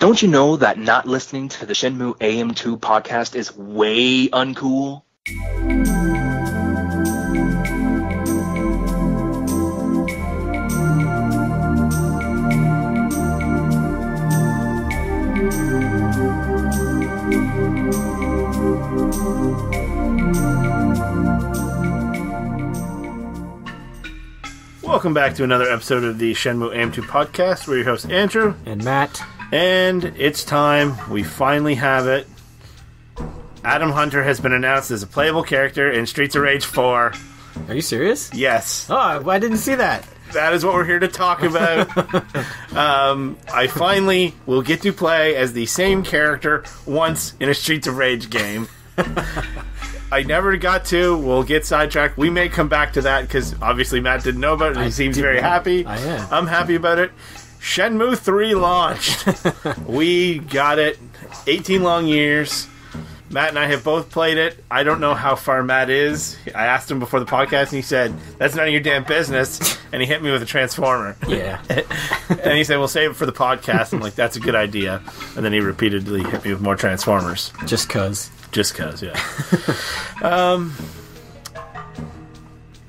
Don't you know that not listening to the Shenmue AM2 podcast is way uncool? Welcome back to another episode of the Shenmue AM2 podcast. We're your hosts, Andrew. And Matt. And it's time. We finally have it. Adam Hunter has been announced as a playable character in Streets of Rage 4. Are you serious? Yes. Oh, I didn't see that. That is what we're here to talk about. I finally will get to play as the same character once in a Streets of Rage game. I never got to. We'll get sidetracked. We may come back to that because obviously Matt didn't know about it and he seems very happy. I am. I'm happy about it. Shenmue 3 launched. We got it. 18 long years. Matt and I have both played it. I don't know how far Matt is. I asked him before the podcast and he said, "That's none of your damn business." And he hit me with a transformer. Yeah. And he said, "We'll save it for the podcast." I'm like, "That's a good idea." And then he repeatedly hit me with more transformers. Just cause. Just cause, yeah.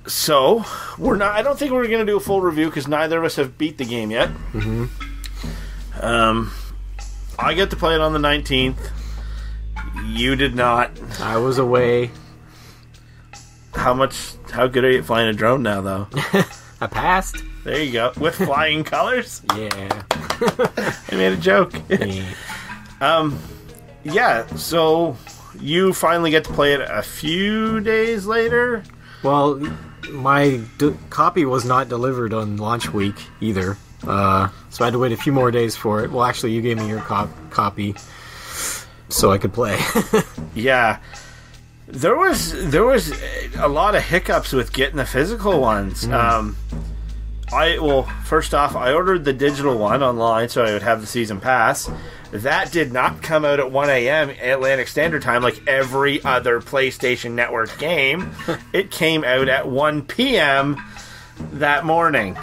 So, we're not. I don't think we're going to do a full review because neither of us have beat the game yet. Mm-hmm. I get to play it on the 19th. You did not. I was away. How good are you at flying a drone now, though? I passed. There you go. With flying colors? Yeah. I made a joke. Yeah. Yeah, so you finally get to play it a few days later? Well, my copy was not delivered on launch week either. So I had to wait a few more days for it. Well, actually, you gave me your copy so I could play. Yeah. There was a lot of hiccups with getting the physical ones. First off, I ordered the digital one online so I would have the season pass. That did not come out at 1 a.m. Atlantic Standard Time like every other PlayStation Network game. It came out at 1 p.m. that morning.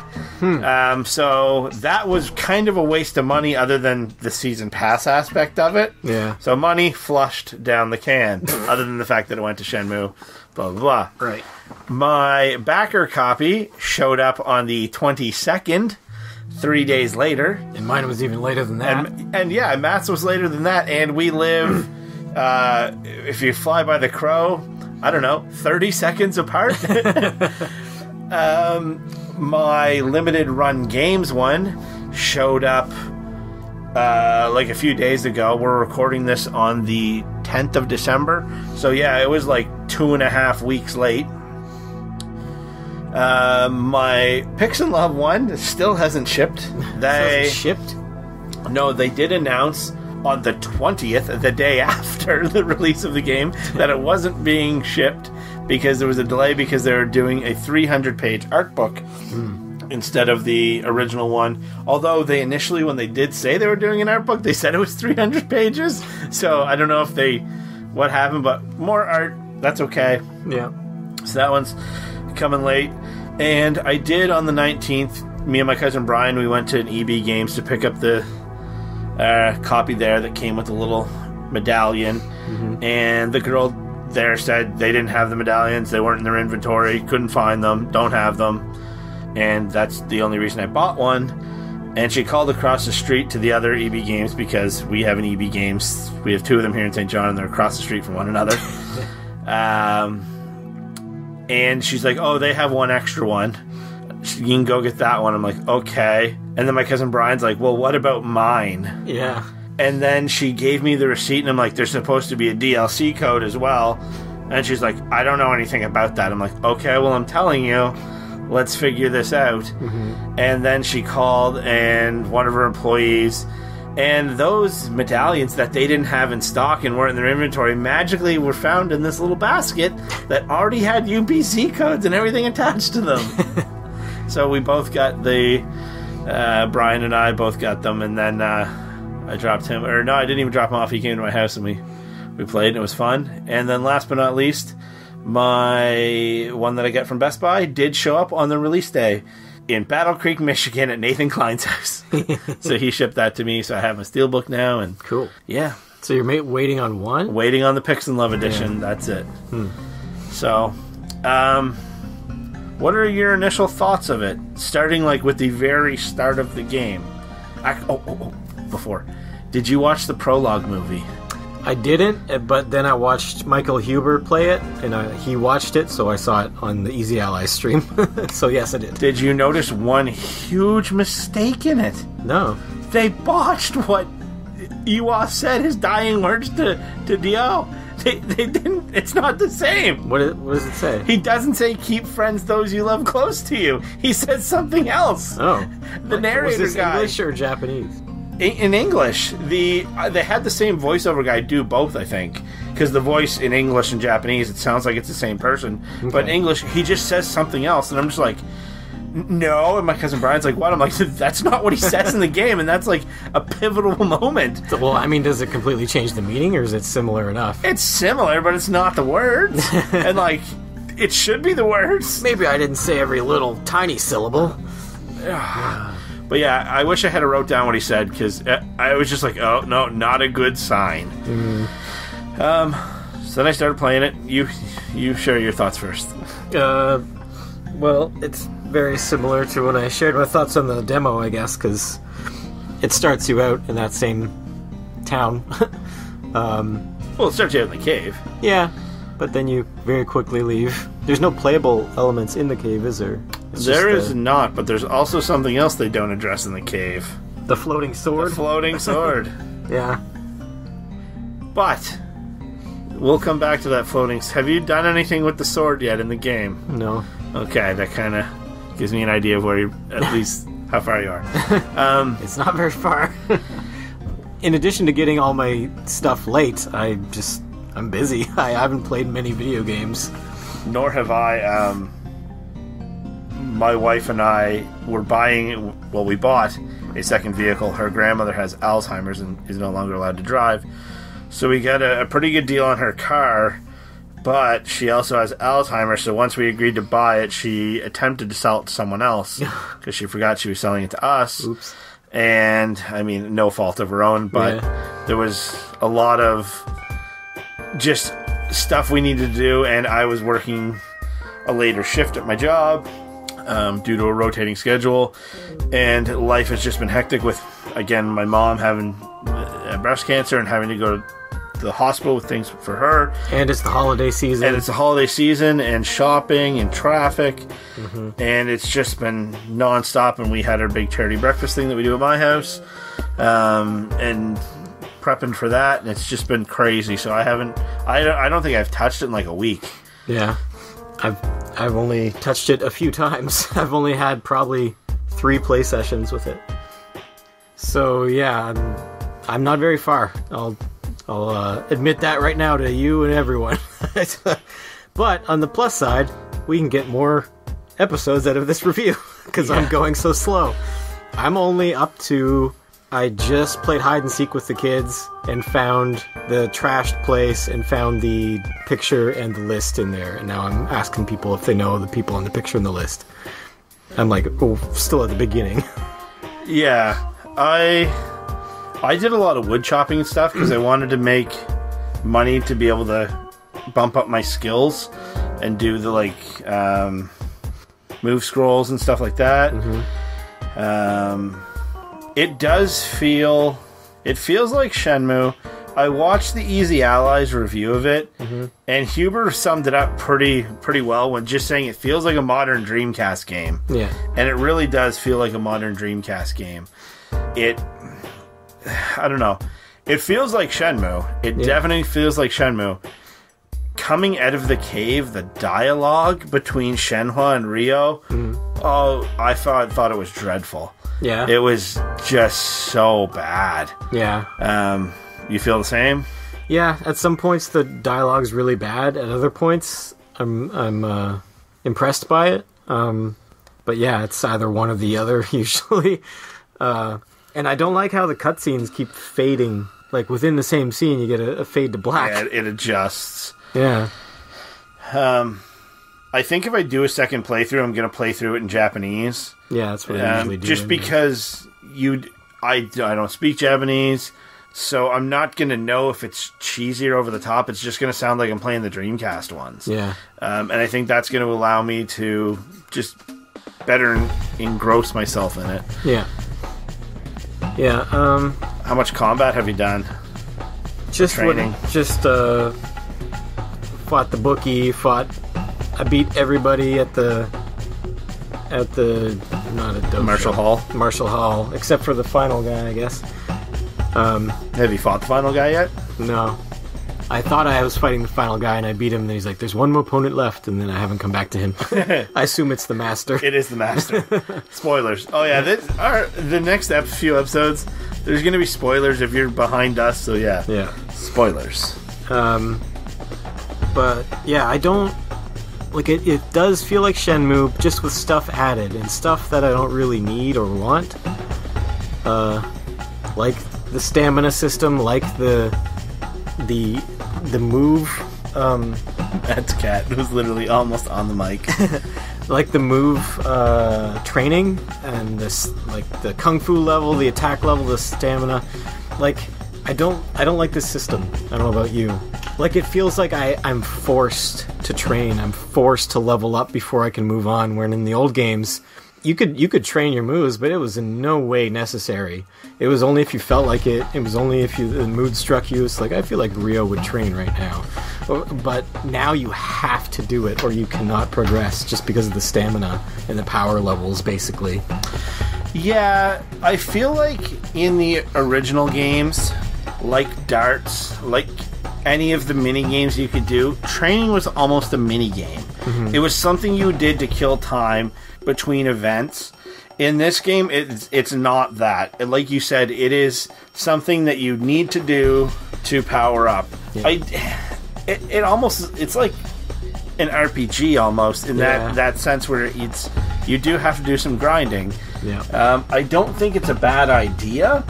So that was kind of a waste of money other than the season pass aspect of it. Yeah. So money flushed down the can, other than the fact that it went to Shenmue, blah, blah, blah. Right. My backer copy showed up on the 22nd, 3 days later. And mine was even later than that. And yeah, Matt's was later than that. And we live, if you fly by the crow, I don't know, 30 seconds apart. My limited run games one showed up like a few days ago. We're recording this on the 10th of December. So yeah, it was like 2.5 weeks late. My Pix and Love one still hasn't shipped. Shipped? No, they did announce on the 20th, the day after the release of the game, that it wasn't being shipped because there was a delay because they were doing a 300-page art book instead of the original one. Although they initially, when they did say they were doing an art book, they said it was 300 pages. So I don't know what happened, but more art, that's okay. Yeah. So that one's coming late. And I did on the 19th, me and my cousin Brian, we went to an EB Games to pick up the copy there that came with a little medallion. And the girl there said they didn't have the medallions, they weren't in their inventory, couldn't find them, don't have them, and that's the only reason I bought one. And she called across the street to the other EB Games because we have an EB Games, we have two of them here in St. John and they're across the street from one another. And she's like, "Oh, they have one extra one, you can go get that one." I'm like, "Okay." And then my cousin Brian's like, "Well, what about mine?" Yeah. And then she gave me the receipt, and I'm like, "There's supposed to be a DLC code as well." And she's like, "I don't know anything about that." I'm like, "Okay, well, I'm telling you, let's figure this out." And then she called, and one of her employees, and those medallions that they didn't have in stock and weren't in their inventory magically were found in this little basket that already had UPC codes and everything attached to them. So we both got Brian and I both got them, and then I dropped him, or no, I didn't even drop him off. He came to my house and we played, and it was fun. And then last but not least, my one that I got from Best Buy did show up on the release day. in Battle Creek, Michigan, at Nathan Klein's house. So he shipped that to me. So I have my Steelbook now, and Cool. yeah, So you're waiting on one? waiting on the Pix and Love edition. That's it. So, what are your initial thoughts of it? Starting like with the very start of the game. Before, did you watch the prologue movie? I didn't, but then I watched Michael Huber play it, and he watched it, so I saw it on the Easy Allies stream. So yes, I did. Did you notice one huge mistake in it? No. They botched what Iwa said his dying words to Dio. They didn't. It's not the same. What does it say? He doesn't say "keep friends those you love close to you." He says something else. Oh. The narrator Was this guy. English or Japanese? In English, they had the same voiceover guy do both, I think, because the voice in English and Japanese, it sounds like it's the same person, but in English, he just says something else, and I'm just like, no, and my cousin Brian's like, what? I'm like, that's not what he says in the game, and that's like a pivotal moment. Well, I mean, does it completely change the meaning, or is it similar enough? It's similar, but it's not the words, and like, it should be the words. Maybe I didn't say every little tiny syllable. But yeah, I wish I had wrote down what he said, because I was just like, oh, no, not a good sign. So then I started playing it. You share your thoughts first. Well, it's very similar to when I shared my thoughts on the demo, I guess, because it starts you out in that same town. Well, it starts you out in the cave. Yeah, but then you very quickly leave. There's no playable elements in the cave, is there? It's There just is not, but there's also something else they don't address in the cave. the floating sword. The floating sword. Yeah. But we'll come back to that floating. Have you done anything with the sword yet in the game? No. Okay, that kind of gives me an idea of where you, at least how far you are. It's not very far. In addition to getting all my stuff late, I'm busy. I haven't played many video games. Nor have I. My wife and I were we bought a second vehicle. Her grandmother has Alzheimer's and is no longer allowed to drive. So we got a pretty good deal on her car, but she also has Alzheimer's, so once we agreed to buy it, she attempted to sell it to someone else because she forgot she was selling it to us. Oops. And, I mean, no fault of her own, but there was a lot of just stuff we needed to do, and I was working a later shift at my job due to a rotating schedule, and life has just been hectic with, again, my mom having breast cancer and having to go to the hospital with things for her. And it's the holiday season. And it's the holiday season and shopping and traffic. And it's just been nonstop. And we had our big charity breakfast thing that we do at my house. And prepping for that. And it's just been crazy. So I don't think I've touched it in like a week. Yeah. I've only touched it a few times. I've only had probably 3 play sessions with it. So yeah, I'm not very far. I'll admit that right now to you and everyone. But on the plus side, we can get more episodes out of this review because I'm going so slow. I'm only up to... I just played hide and seek with the kids and found the trashed place and found the picture and the list in there. And now I'm asking people if they know the people in the picture and the list. I'm like, still at the beginning. Yeah, I did a lot of wood chopping and stuff because I wanted to make money to be able to bump up my skills and do the move scrolls and stuff like that. It feels like Shenmue. I watched the Easy Allies review of it, and Huber summed it up pretty well when just saying it feels like a modern Dreamcast game. Yeah. And it really does feel like a modern Dreamcast game. I don't know. It feels like Shenmue. It definitely feels like Shenmue. Coming out of the cave, the dialogue between Shenhua and Ryo, I thought it was dreadful. Yeah. It was just so bad. Yeah. You feel the same? Yeah, at some points the dialogue's really bad. At other points, I'm impressed by it. But yeah, it's either one or the other usually. And I don't like how the cutscenes keep fading. Like within the same scene, you get a fade to black. Yeah, it adjusts. Yeah. I think if I do a second playthrough, I'm going to play through it in Japanese. Yeah, that's what I usually do. Just because I don't speak Japanese, so I'm not going to know if it's cheesy or over the top. It's just going to sound like I'm playing the Dreamcast ones. Yeah. And I think that's going to allow me to just better engross myself in it. Yeah. Yeah. How much combat have you done? Just training. Fought the bookie. I beat everybody at the not a dojo. Martial Hall, except for the final guy, I guess. Have you fought the final guy yet? No. I thought I was fighting the final guy, and I beat him, and then he's like, there's one more opponent left, and then I haven't come back to him. I assume it's the master. It is the master. Spoilers. Oh, yeah, the next few episodes, there's going to be spoilers if you're behind us, so yeah. Yeah. Spoilers. But, yeah, I don't... Like, it does feel like Shenmue, just with stuff added, and stuff that I don't really need or want. Like the stamina system, like the move. That's Cat, who's literally almost on the mic. Like the move training, and this, like the kung fu level, the attack level, the stamina. Like, I don't like this system. I don't know about you. Like, it feels like I'm forced to train. I'm forced to level up before I can move on. When in the old games, you could train your moves, but it was in no way necessary. It was only if you felt like it. It was only if the mood struck you. It's like, I feel like Rio would train right now. But now you have to do it, or you cannot progress just because of the stamina and the power levels, basically. Yeah, I feel like in the original games, like darts, like any of the mini games you could do, training was almost a mini game. Mm-hmm. It was something you did to kill time between events. In this game, it's not that. And like you said, it is something that you need to do to power up. Yeah. It's like an RPG almost in that sense, where you do have to do some grinding. Yeah. I don't think it's a bad idea.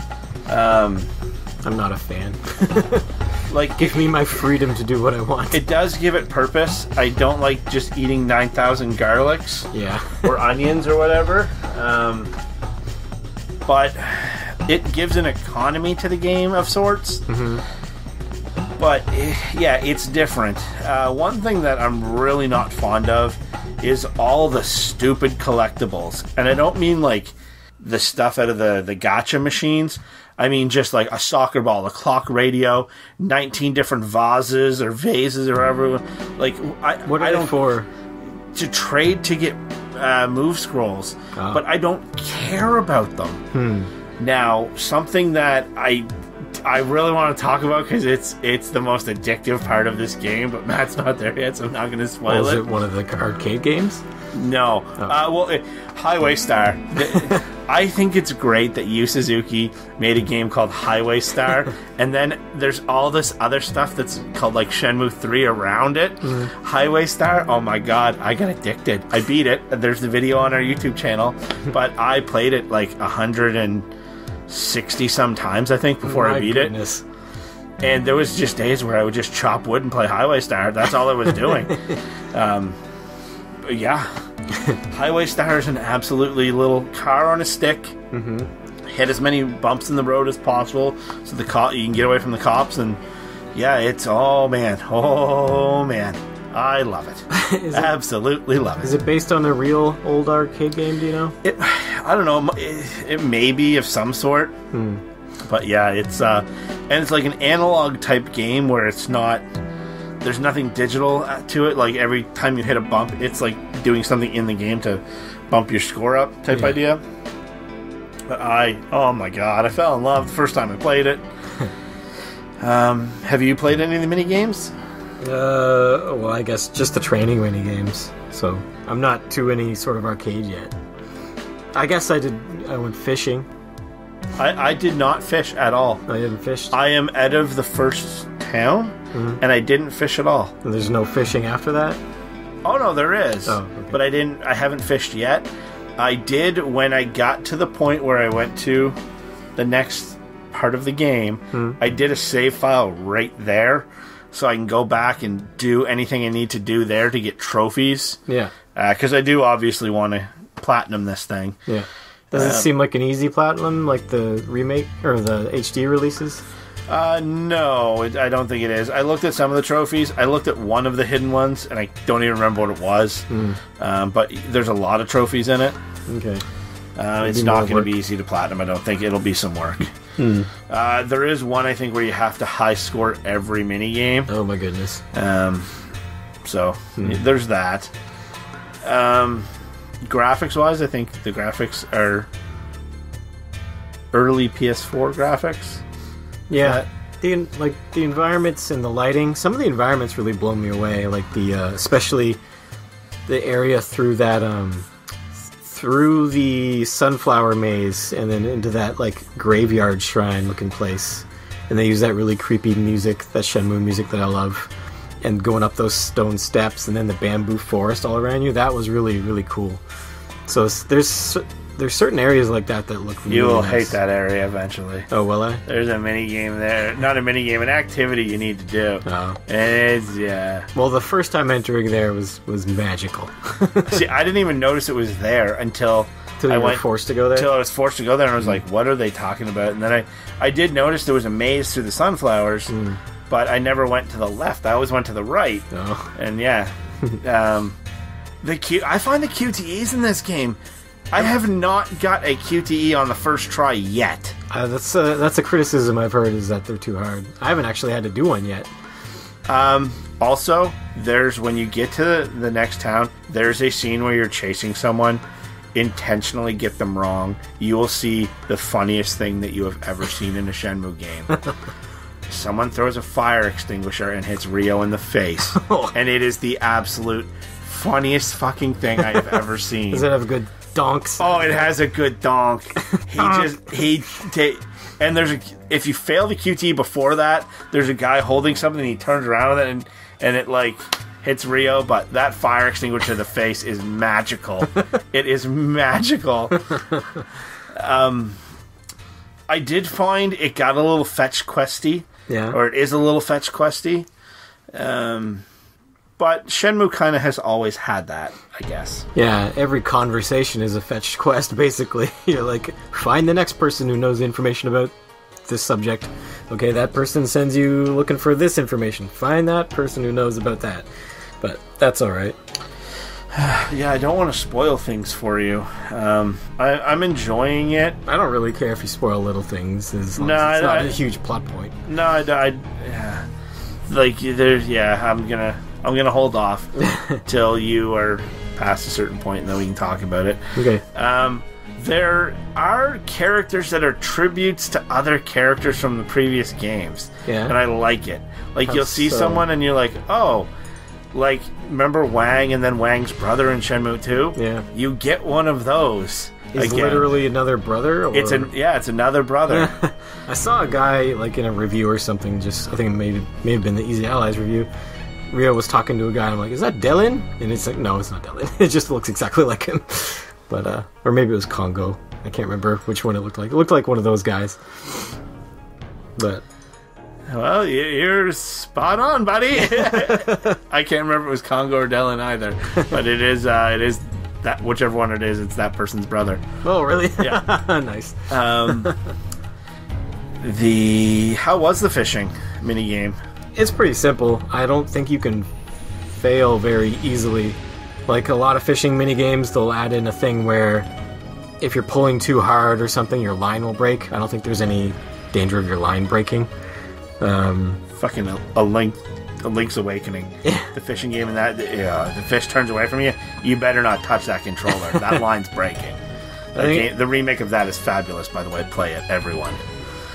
I'm not a fan. Like, give me my freedom to do what I want. It does give it purpose. I don't like just eating 9,000 garlics. Yeah. Or onions or whatever. But it gives an economy to the game of sorts. Mm-hmm. But, yeah, it's different. One thing that I'm really not fond of is all the stupid collectibles. And I don't mean, like, the stuff out of the gacha machines. I mean, just like a soccer ball, a clock radio, 19 different vases or vases or whatever. Like, what are they for? To trade to get move scrolls. But I don't care about them. Now, something that I really want to talk about, because it's the most addictive part of this game, but Matt's not there yet, so I'm not going to spoil it. Is it one of the arcade games? No. Highway Star. I think it's great that Yu Suzuki made a game called Highway Star, and then there's all this other stuff that's called like Shenmue 3 around it. Mm-hmm. Highway Star, oh my god, I got addicted. I beat it. There's the video on our YouTube channel, but I played it like 160 some times, I think, before I beat it. And there was just days where I would just chop wood and play Highway Star. That's all I was doing. Yeah. Highway Star is an absolutely little car on a stick. Mm-hmm. Hit as many bumps in the road as possible so you can get away from the cops. And yeah, it's oh man, I love it. Absolutely love it. Is it based on a real old arcade game? Do you know? I don't know. It may be of some sort. But yeah, it's and it's like an analog type game where it's not. There's nothing digital to it. Like, every time you hit a bump, it's like doing something in the game to bump your score up type idea. But oh my god, I fell in love the first time I played it. Have you played any of the mini games? Well, I guess just the training mini games. So I'm not to any sort of arcade yet. I guess I went fishing. I did not fish at all. I didn't fish. I am out of the first town. Mm-hmm. And I didn't fish at all. And there's no fishing after that? Oh no, there is. Oh, okay. But I haven't fished yet. I did when I got to the point where I went to the next part of the game. I did a save file right there so I can go back and do anything I need to do there to get trophies. Yeah. Because I do obviously want to platinum this thing. Yeah. Does it seem like an easy platinum, like the remake or the HD releases? No, I don't think it is. I looked at some of the trophies. I looked at one of the hidden ones, and I don't even remember what it was. But there's a lot of trophies in it. Okay. It's not going to be easy to platinum, I don't think. It'll be some work. There is one, I think, where you have to high score every mini game. Oh my goodness. So there's that. Graphics-wise, I think the graphics are early PS4 graphics. Yeah, the environments and the lighting. Some of the environments really blow me away. Like especially the area through that through the sunflower maze and then into that like graveyard shrine looking place. And they use that really creepy music, that Shenmue music that I love. And going up those stone steps and then the bamboo forest all around you. That was really, really cool. So there's certain areas like that look really You will nice. hate that area eventually. Oh, will I? There's a mini game there. Not a mini game, an activity you need to do. Oh. And it's, yeah. Well, the first time entering there was magical. See, I didn't even notice it was there until Until you were forced to go there? Until I was forced to go there, and I was like, what are they talking about? And then I did notice there was a maze through the sunflowers, but I never went to the left. I always went to the right. Oh. And yeah. I find the QTEs in this game, I have not got a QTE on the first try yet. That's a criticism I've heard, is that they're too hard. I haven't actually had to do one yet. Also, when you get to the next town, there's a scene where you're chasing someone, intentionally get them wrong. You will see the funniest thing that you have ever seen in a Shenmue game. Someone throws a fire extinguisher and hits Ryo in the face. And it is the absolute funniest fucking thing I have ever seen. Does it have good donks? Oh, it has a good donk. And if you fail the QT before that, there's a guy holding something and he turns around with it and it like hits Ryo, but that fire extinguisher to the face is magical. It is magical. I did find it got a little fetch questy. Yeah. Or it is a little fetch questy. But Shenmue kind of has always had that, I guess. Yeah, every conversation is a fetched quest, basically. You're like, find the next person who knows information about this subject. Okay, that person sends you looking for this information. Find that person who knows about that. But that's alright. Yeah, I don't want to spoil things for you. I'm enjoying it. I don't really care if you spoil little things, as long as it's not a huge plot point. No, I'm gonna hold off till you are past a certain point, and then we can talk about it. Okay. There are characters that are tributes to other characters from the previous games. Yeah. And I like it. Like, you'll see someone and you're like, oh, like, remember Wang and then Wang's brother in Shenmue 2? Yeah. You get one of those. Is literally another brother? Or? It's another brother. I saw a guy, like, in a review or something, I think it may have been the Easy Allies review. Rio was talking to a guy and I'm like, is that Dylan? And it's like, no, it's not Dylan. It just looks exactly like him. But, or maybe it was Congo. I can't remember which one it looked like. It looked like one of those guys. But... Well, you're spot on, buddy. I can't remember if it was Congo or Dylan either. But it is that, whichever one it is, it's that person's brother. Oh, really? Yeah. Nice. How was the fishing minigame? It's pretty simple. I don't think you can fail very easily. Like a lot of fishing minigames, they'll add in a thing where if you're pulling too hard or something, your line will break. I don't think there's any danger of your line breaking. Fucking a Link's Awakening. The fishing game, and that the fish turns away from you. You better not touch that controller. That line's breaking. The remake of that is fabulous, by the way. Play it, everyone.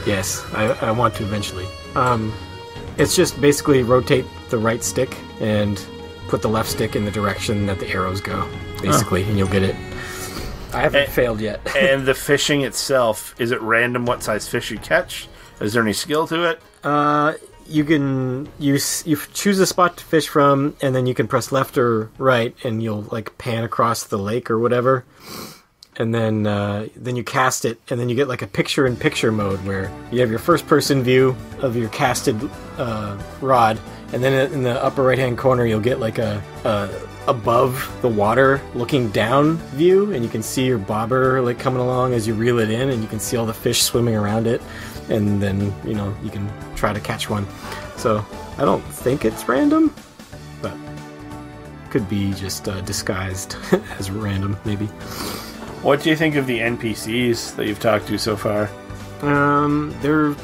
Yes, I want to eventually. It's just basically rotate the right stick and put the left stick in the direction that the arrows go, basically, and you'll get it. I haven't failed yet. And the fishing itself, is it random what size fish you catch? Is there any skill to it? You can you choose a spot to fish from, and then you can press left or right, and you'll like pan across the lake or whatever. and then you cast it, and then you get like a picture-in-picture mode where you have your first-person view of your casted rod, and then in the upper right-hand corner you'll get like a above the water looking down view, and you can see your bobber like coming along as you reel it in, and you can see all the fish swimming around it, and then you can try to catch one. So I don't think it's random, but could be just disguised as random, maybe. What do you think of the NPCs that you've talked to so far? They're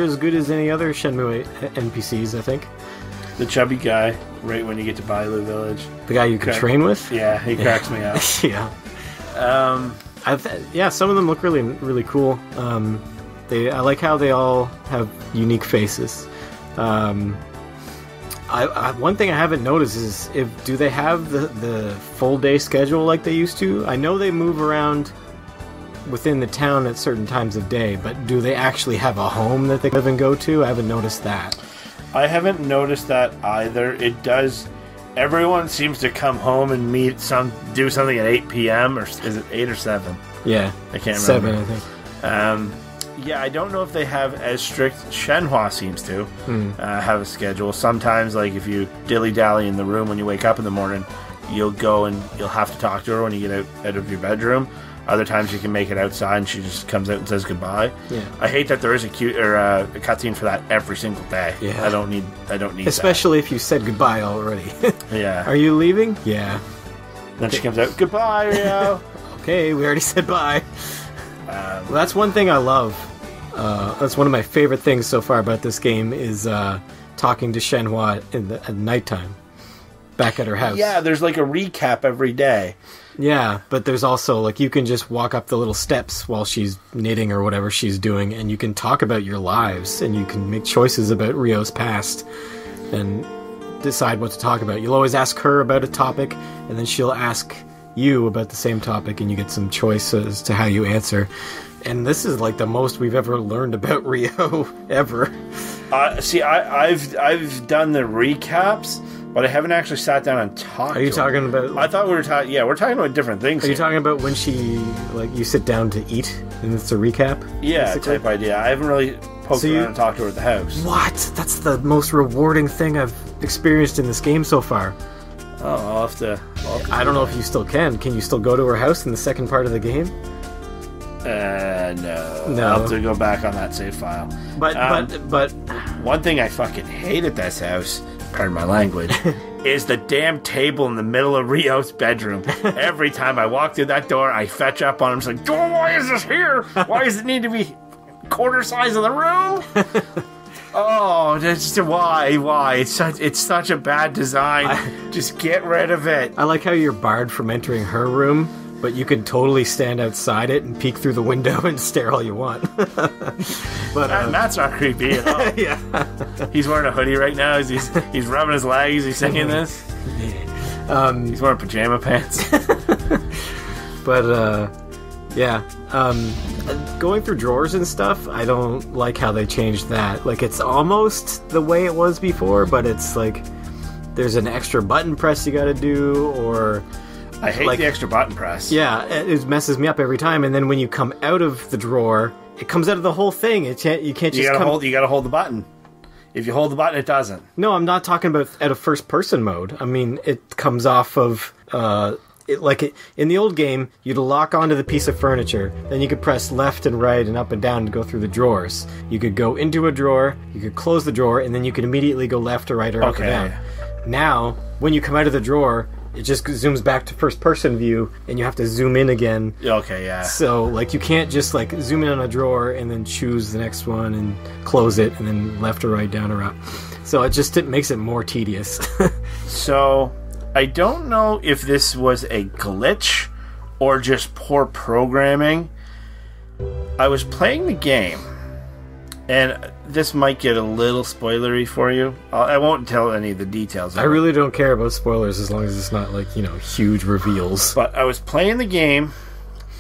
as good as any other Shenmue NPCs, I think. The chubby guy, right when you get to Bailu Village. The guy you can train with? Yeah, he cracks me up. Yeah. Some of them look really, really cool. I like how they all have unique faces. One thing I haven't noticed is do they have the full day schedule like they used to? I know they move around within the town at certain times of day, but do they actually have a home that they live and go to? I haven't noticed that. I haven't noticed that either. It does. Everyone seems to come home and do something at 8 p.m. or is it 8 or 7? Yeah, I can't remember. 7, I think. Yeah, I don't know if they have as strict. Shenhua seems to have a schedule. Sometimes, like if you dilly-dally in the room when you wake up in the morning, you'll go and you'll have to talk to her when you get out of your bedroom. Other times you can make it outside and she just comes out and says goodbye. Yeah. I hate that there is a cutscene for that every single day. Yeah. I don't need Especially if you said goodbye already. Yeah. Are you leaving? Yeah. Then she comes out, goodbye, Rio. Okay, we already said bye. Well, that's one thing I love. That's one of my favorite things so far about this game is talking to Shenhua at nighttime, back at her house. Yeah, there's like a recap every day. Yeah, but there's also like you can just walk up the little steps while she's knitting or whatever she's doing, and you can talk about your lives, and you can make choices about Rio's past, and decide what to talk about. You'll always ask her about a topic, and then she'll ask you about the same topic, and you get some choices to how you answer. And this is like the most we've ever learned about Rio ever. See, I've done the recaps, but I haven't actually sat down and talked. Are you talking about? I thought we were talking. Yeah, we're talking about different things. Are you talking about when she you sit down to eat and it's a recap? Yeah, basically? Type idea. I haven't really poked around and talked to her at the house. What? That's the most rewarding thing I've experienced in this game so far. Oh, I'll have to I don't know if you still can. Can you still go to her house in the second part of the game? No. I'll have to go back on that save file. But one thing I fucking hate at this house, pardon my language, is the damn table in the middle of Rio's bedroom. Every time I walk through that door, I fetch up on him. It's like, oh, why is this here? Why does it need to be quarter size of the room? Oh, that's why? It's such a bad design. Just get rid of it. I like how you're barred from entering her room, but you can totally stand outside it and peek through the window and stare all you want. But Matt's not creepy at all. Yeah. He's wearing a hoodie right now. He's rubbing his legs. He's singing this. He's wearing pajama pants. But yeah. Going through drawers and stuff, I don't like how they changed that. Like, it's almost the way it was before, but it's like there's an extra button press you gotta do, or I hate the extra button press. Yeah, it messes me up every time. And then when you come out of the drawer, it comes out of the whole thing. You can't just you gotta hold the button. If you hold the button, it doesn't. No, I'm not talking about out of first person mode. I mean, it comes off of in the old game, you'd lock onto the piece of furniture, then you could press left and right and up and down to go through the drawers. You could go into a drawer, you could close the drawer, and then you could immediately go left or right or up or down. Now, when you come out of the drawer, it just zooms back to first person view, and you have to zoom in again. Okay, yeah. So, like, you can't just, like, zoom in on a drawer and then choose the next one and close it, and then left or right, down or up. So it makes it more tedious. So, I don't know if this was a glitch or just poor programming. I was playing the game, and this might get a little spoilery for you. I won't tell any of the details. I really don't care about spoilers as long as it's not, like, huge reveals. But I was playing the game,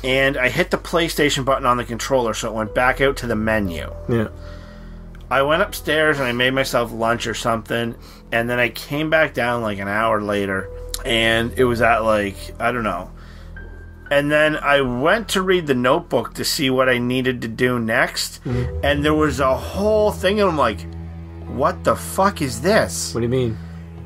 and I hit the PlayStation button on the controller, so it went back out to the menu. Yeah. I went upstairs and I made myself lunch or something, and then I came back down like an hour later, and it was at, like, I don't know, And then I went to read the notebook to see what I needed to do next. Mm-hmm. And there was a whole thing, and I'm like, what the fuck is this? What do you mean?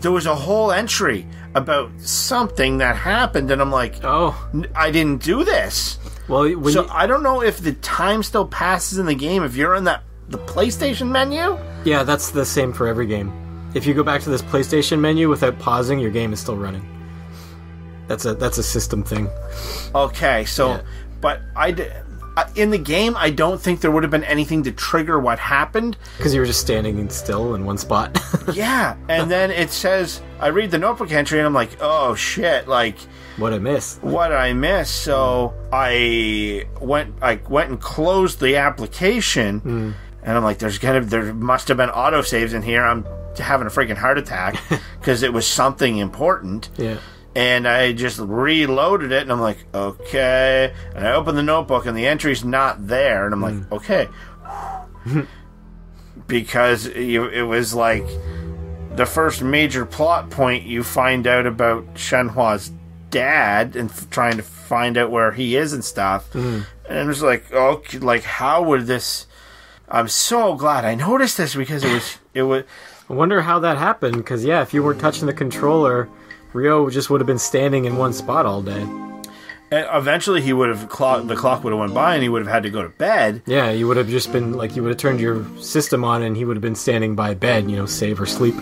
There was a whole entry about something that happened, and I'm like, oh, I didn't do this. Well, I don't know if the time still passes in the game if you're on the PlayStation menu. Yeah, that's the same for every game. If you go back to this PlayStation menu without pausing, your game is still running. That's a system thing. Okay, so, yeah. But in the game, I don't think there would have been anything to trigger what happened. Because you were just standing still in one spot. Yeah, and then it says, I read the notebook entry, and I'm like, oh shit, like... What I missed. What I missed, so I went and closed the application, and I'm like, there must have been autosaves in here, I'm having a freaking heart attack, because it was something important. Yeah. And I just reloaded it, and I'm like, okay. And I opened the notebook, and the entry's not there. And I'm like, okay. Because it was like the first major plot point you find out about Shenhua's dad and trying to find out where he is and stuff. And it was like, okay, like, how would this... I'm so glad I noticed this, because it was... I wonder how that happened, because, yeah, if you weren't touching the controller... Ryo just would have been standing in one spot all day. And eventually the clock would have went by and he would have had to go to bed. Yeah, you would have just been, like, you would have turned your system on and he would have been standing by bed, save or sleep.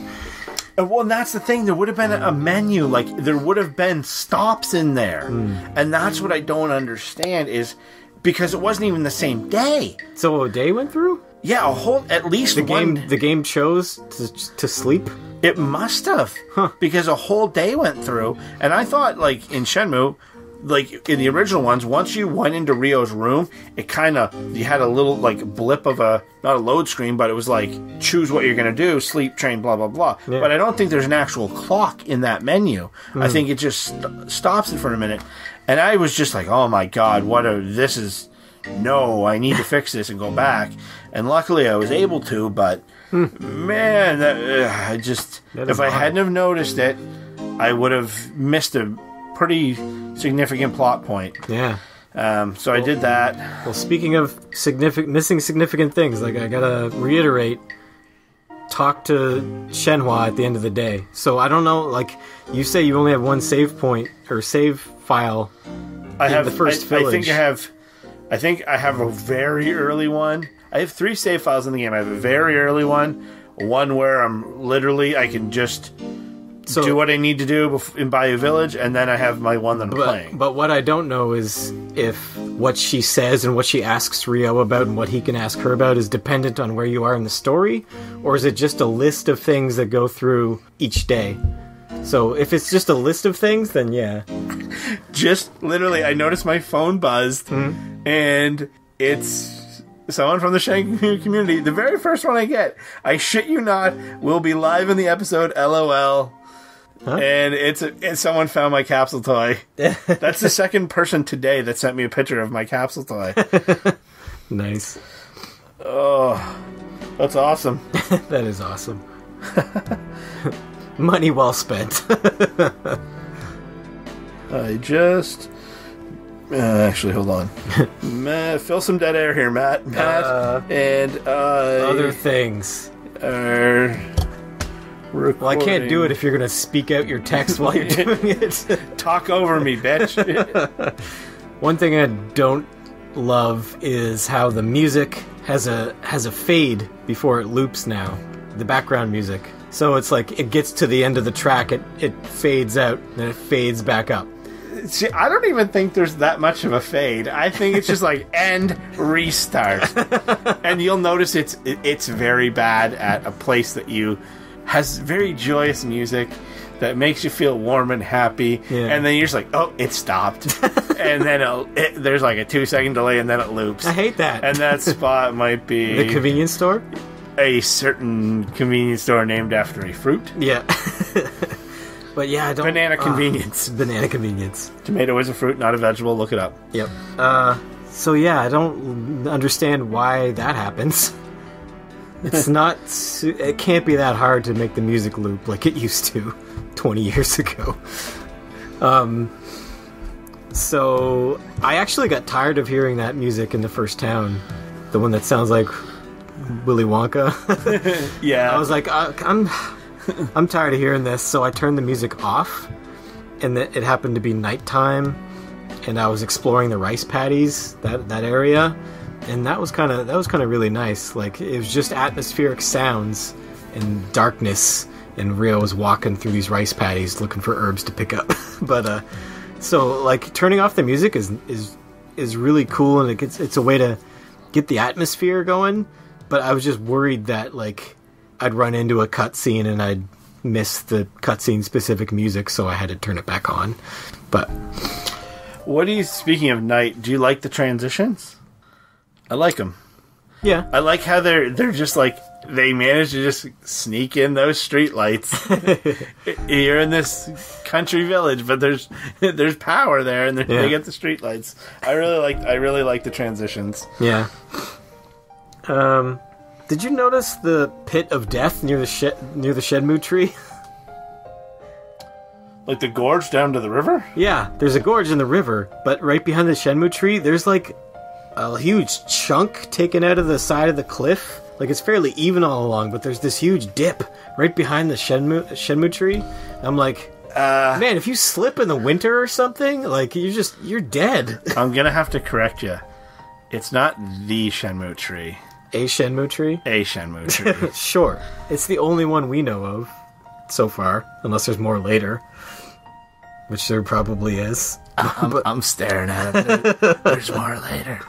Well, and that's the thing. There would have been a menu. Like, there would have been stops in there. And that's what I don't understand is because it wasn't even the same day. So a day went through? Yeah, at least one... The game chose to sleep? It must have, because a whole day went through, and I thought, like, in Shenmue, like, in the original ones, once you went into Ryo's room, it kind of, you had a little, like, blip of not a load screen, but it was like, choose what you're going to do, sleep, train, blah, blah, blah. Yeah. But I don't think there's an actual clock in that menu. I think it just stops it for a minute, and I was just like, oh my god, no, I need to fix this and go back. And luckily I was able to, but man, if I hadn't have noticed it, I would have missed a pretty significant plot point. Yeah. So I did that. Well, speaking of missing significant things, like, I gotta reiterate, talk to Shenhua at the end of the day. So I don't know, like, you say you only have one save point or save file in the first village. I think I have a very early one. I have 3 save files in the game. I have a very early one where I can just do what I need to do in Bayou Village, and then I have my one that I'm playing. But what I don't know is if what she says and what she asks Ryo about and what he can ask her about is dependent on where you are in the story, or is it just a list of things that go through each day? So if it's just a list of things, then yeah. Just literally, I noticed my phone buzzed, and it's someone from the Shenmue community. The very first one I get, I shit you not, will be live in the episode, LOL. Huh? And it's someone found my capsule toy. That's the second person today that sent me a picture of my capsule toy. Nice. Oh, that's awesome. That is awesome. Money well spent. I just... actually, hold on. Matt, fill some dead air here, Matt. And other things. Well, I can't do it if you're going to speak out your text while you're doing it. Talk over me, bitch. One thing I don't love is how the music has a fade before it loops now. The background music. So it's like it gets to the end of the track, it fades out, then it fades back up. See, I don't even think there's that much of a fade. I think it's just like end, restart. And you'll notice it's very bad at a place that has very joyous music that makes you feel warm and happy. Yeah. And then you're just like, oh, it stopped. And then there's like a 2-second delay and then it loops. I hate that. And that spot might be... The convenience store? A certain convenience store named after a fruit. Yeah. But yeah, I don't... Banana convenience. Banana convenience. Tomato is a fruit, not a vegetable. Look it up. Yep. So yeah, I don't understand why that happens. It's not... It can't be that hard to make the music loop like it used to 20 years ago. So I actually got tired of hearing that music in the first town, the one that sounds like Willy Wonka. Yeah. I was like, I'm tired of hearing this, so I turned the music off, and it happened to be nighttime, and I was exploring the rice paddies, that area, and that was kind of really nice. Like, it was just atmospheric sounds and darkness, and Rio was walking through these rice paddies looking for herbs to pick up. But so like turning off the music is really cool, and it's a way to get the atmosphere going. But I was just worried that like I'd run into a cutscene and I'd miss the cutscene specific music, so I had to turn it back on. But speaking of night, do you like the transitions? I like them. Yeah. I like how they're just like, they manage to just sneak in those street lights. You're in this country village, but there's power there, and they get the street lights. I really like the transitions. Yeah. Did you notice the pit of death near the Shenmue tree? Like the gorge down to the river? Yeah, there's a gorge in the river, but right behind the Shenmue tree, there's like a huge chunk taken out of the side of the cliff. Like, it's fairly even all along, but there's this huge dip right behind the Shenmue tree. I'm like, man, if you slip in the winter or something, like, you're dead. I'm gonna have to correct you. It's not the Shenmue tree. A Shenmue tree? A Shenmue tree. Sure. It's the only one we know of so far, unless there's more later. Which there probably is. I'm staring at it. There's more later.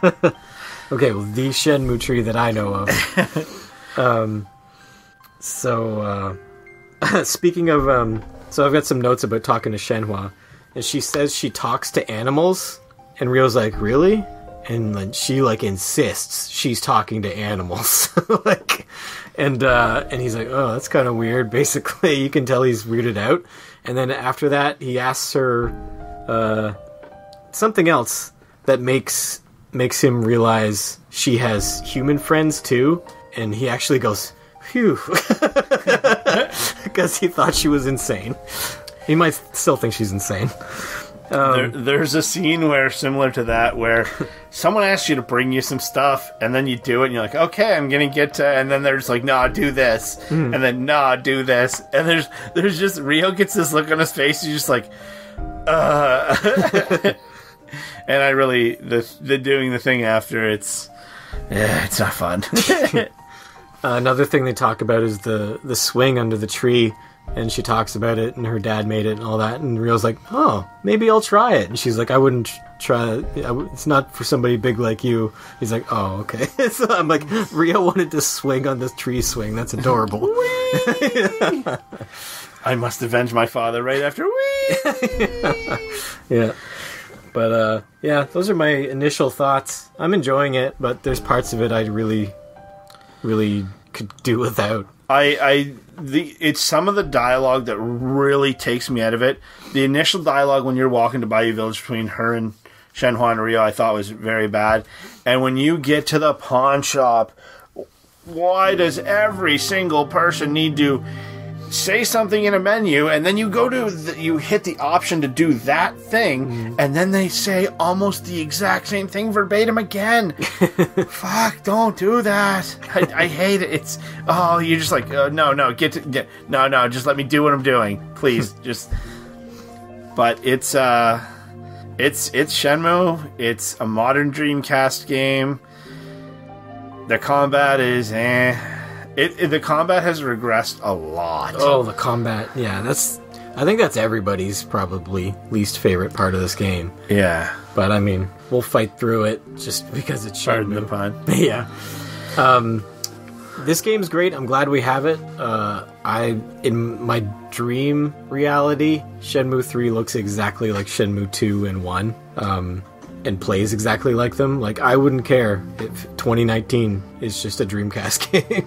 Okay, well, the Shenmue tree that I know of. Speaking of, so I've got some notes about talking to Shenhua, and she says she talks to animals, and Rio's like, really? And then she, like, insists she's talking to animals. And he's like, oh, that's kind of weird. Basically, you can tell he's weirded out. And then after that, he asks her something else that makes him realize she has human friends too, and he actually goes, phew, because he thought she was insane. He might still think she's insane. There's a scene where, similar to that, where someone asks you to bring you some stuff, and then you do it, and you're like, okay, I'm gonna get to, and then they're just like, nah, do this, and then, nah, do this, and there's just, Rio gets this look on his face, he's just like, and I really, the doing the thing after, it's not fun. Another thing they talk about is the swing under the tree, and she talks about it, and her dad made it, and all that, and Rio's like, oh, maybe I'll try it, and she's like, I wouldn't try it, it's not for somebody big like you. He's like, oh, okay. So I'm like, Rio wanted to swing on this tree swing, that's adorable. I must avenge my father right after Yeah. But, yeah, those are my initial thoughts. I'm enjoying it, but there's parts of it I really, really could do without. It's some of the dialogue that really takes me out of it. The initial dialogue when you're walking to Bayou Village between her and Shenhua and Rio, I thought was very bad. And when you get to the pawn shop, why does every single person need to say something in a menu, and then you go to you hit the option to do that thing, and then they say almost the exact same thing verbatim again. Fuck, don't do that. I hate it. It's you're just like, no, no, just let me do what I'm doing, please. Just, but it's Shenmue. It's a modern Dreamcast game. The combat is the combat has regressed a lot. Oh, the combat. Yeah, I think that's everybody's probably least favorite part of this game. Yeah. But, I mean, we'll fight through it just because it's Shenmue. Pardon the pun. Yeah. This game's great. I'm glad we have it. In my dream reality, Shenmue 3 looks exactly like Shenmue 2 and 1. And plays exactly like them. Like, I wouldn't care if 2019 is just a Dreamcast game.